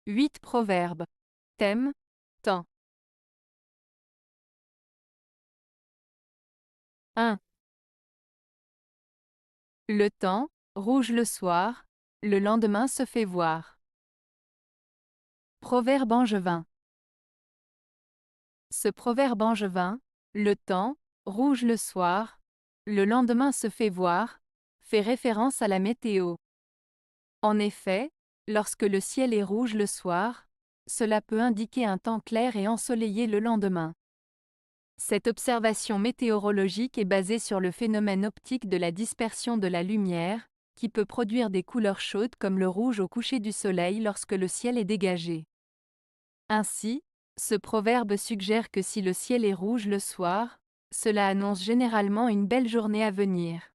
8 proverbes. Thème, temps. 1. Le temps, rouge le soir, le lendemain se fait voir. Proverbe angevin. Ce proverbe angevin, le temps, rouge le soir, le lendemain se fait voir, fait référence à la météo. En effet, lorsque le ciel est rouge le soir, cela peut indiquer un temps clair et ensoleillé le lendemain. Cette observation météorologique est basée sur le phénomène optique de la dispersion de la lumière, qui peut produire des couleurs chaudes comme le rouge au coucher du soleil lorsque le ciel est dégagé. Ainsi, ce proverbe suggère que si le ciel est rouge le soir, cela annonce généralement une belle journée à venir.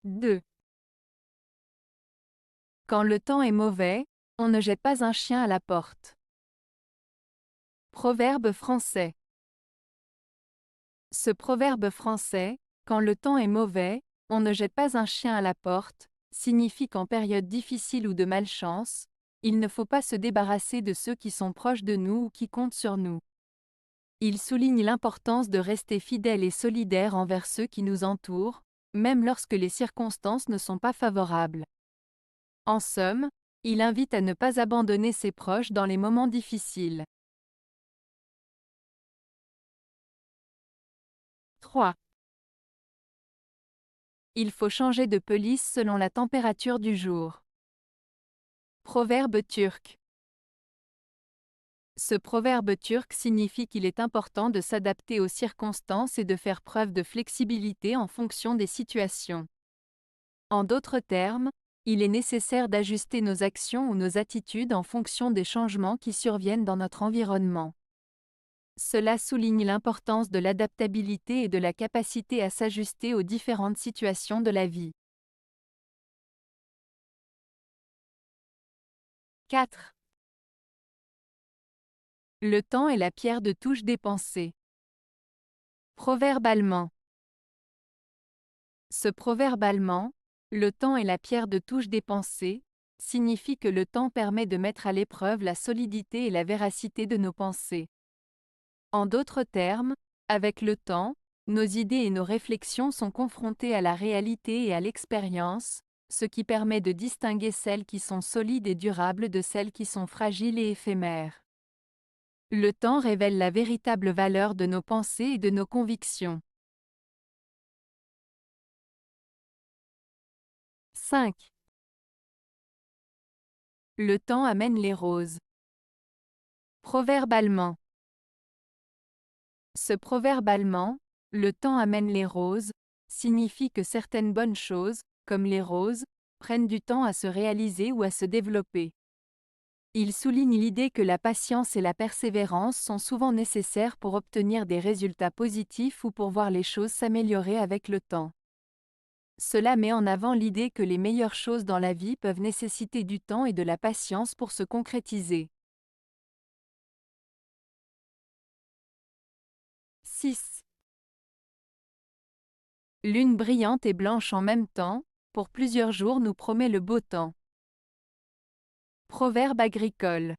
2. Quand le temps est mauvais, on ne jette pas un chien à la porte. Proverbe français. Ce proverbe français, quand le temps est mauvais, on ne jette pas un chien à la porte, signifie qu'en période difficile ou de malchance, il ne faut pas se débarrasser de ceux qui sont proches de nous ou qui comptent sur nous. Il souligne l'importance de rester fidèle et solidaire envers ceux qui nous entourent, même lorsque les circonstances ne sont pas favorables. En somme, il invite à ne pas abandonner ses proches dans les moments difficiles. 3. Il faut changer de pelisse selon la température du jour. Proverbe turc. Ce proverbe turc signifie qu'il est important de s'adapter aux circonstances et de faire preuve de flexibilité en fonction des situations. En d'autres termes, il est nécessaire d'ajuster nos actions ou nos attitudes en fonction des changements qui surviennent dans notre environnement. Cela souligne l'importance de l'adaptabilité et de la capacité à s'ajuster aux différentes situations de la vie. 4. Le temps est la pierre de touche des pensées. Proverbe allemand. Ce proverbe allemand, le temps est la pierre de touche des pensées, signifie que le temps permet de mettre à l'épreuve la solidité et la véracité de nos pensées. En d'autres termes, avec le temps, nos idées et nos réflexions sont confrontées à la réalité et à l'expérience, ce qui permet de distinguer celles qui sont solides et durables de celles qui sont fragiles et éphémères. Le temps révèle la véritable valeur de nos pensées et de nos convictions. 5. Le temps amène les roses. Proverbe allemand. Ce proverbe allemand, le temps amène les roses, signifie que certaines bonnes choses, comme les roses, prennent du temps à se réaliser ou à se développer. Il souligne l'idée que la patience et la persévérance sont souvent nécessaires pour obtenir des résultats positifs ou pour voir les choses s'améliorer avec le temps. Cela met en avant l'idée que les meilleures choses dans la vie peuvent nécessiter du temps et de la patience pour se concrétiser. 6. Lune brillante et blanche en même temps, pour plusieurs jours nous promet le beau temps. Proverbe agricole.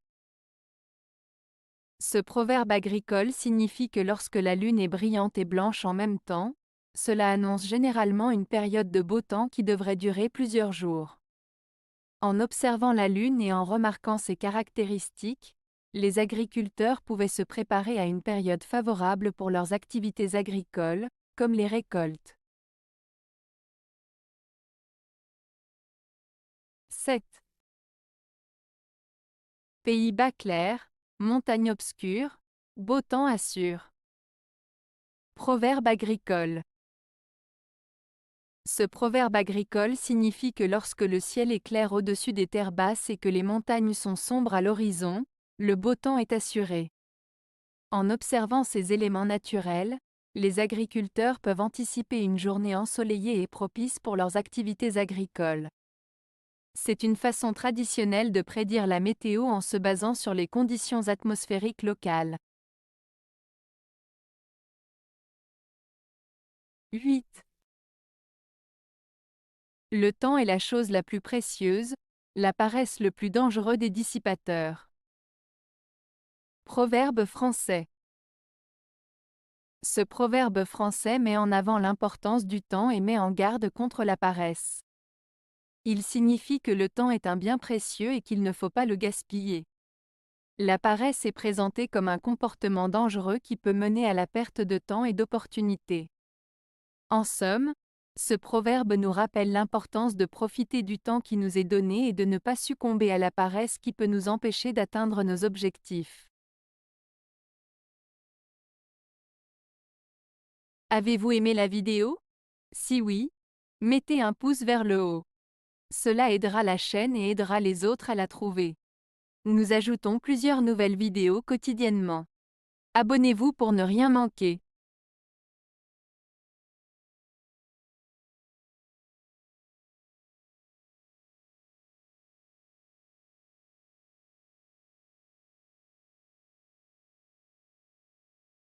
Ce proverbe agricole signifie que lorsque la lune est brillante et blanche en même temps, cela annonce généralement une période de beau temps qui devrait durer plusieurs jours. En observant la lune et en remarquant ses caractéristiques, les agriculteurs pouvaient se préparer à une période favorable pour leurs activités agricoles, comme les récoltes. 7. Pays bas clairs, montagnes obscures, beau temps assure. Proverbe agricole. Ce proverbe agricole signifie que lorsque le ciel est clair au-dessus des terres basses et que les montagnes sont sombres à l'horizon, le beau temps est assuré. En observant ces éléments naturels, les agriculteurs peuvent anticiper une journée ensoleillée et propice pour leurs activités agricoles. C'est une façon traditionnelle de prédire la météo en se basant sur les conditions atmosphériques locales. 8. Le temps est la chose la plus précieuse, la paresse le plus dangereux des dissipateurs. Proverbe français. Ce proverbe français met en avant l'importance du temps et met en garde contre la paresse. Il signifie que le temps est un bien précieux et qu'il ne faut pas le gaspiller. La paresse est présentée comme un comportement dangereux qui peut mener à la perte de temps et d'opportunités. En somme, ce proverbe nous rappelle l'importance de profiter du temps qui nous est donné et de ne pas succomber à la paresse qui peut nous empêcher d'atteindre nos objectifs. Avez-vous aimé la vidéo? Si oui, mettez un pouce vers le haut. Cela aidera la chaîne et aidera les autres à la trouver. Nous ajoutons plusieurs nouvelles vidéos quotidiennement. Abonnez-vous pour ne rien manquer.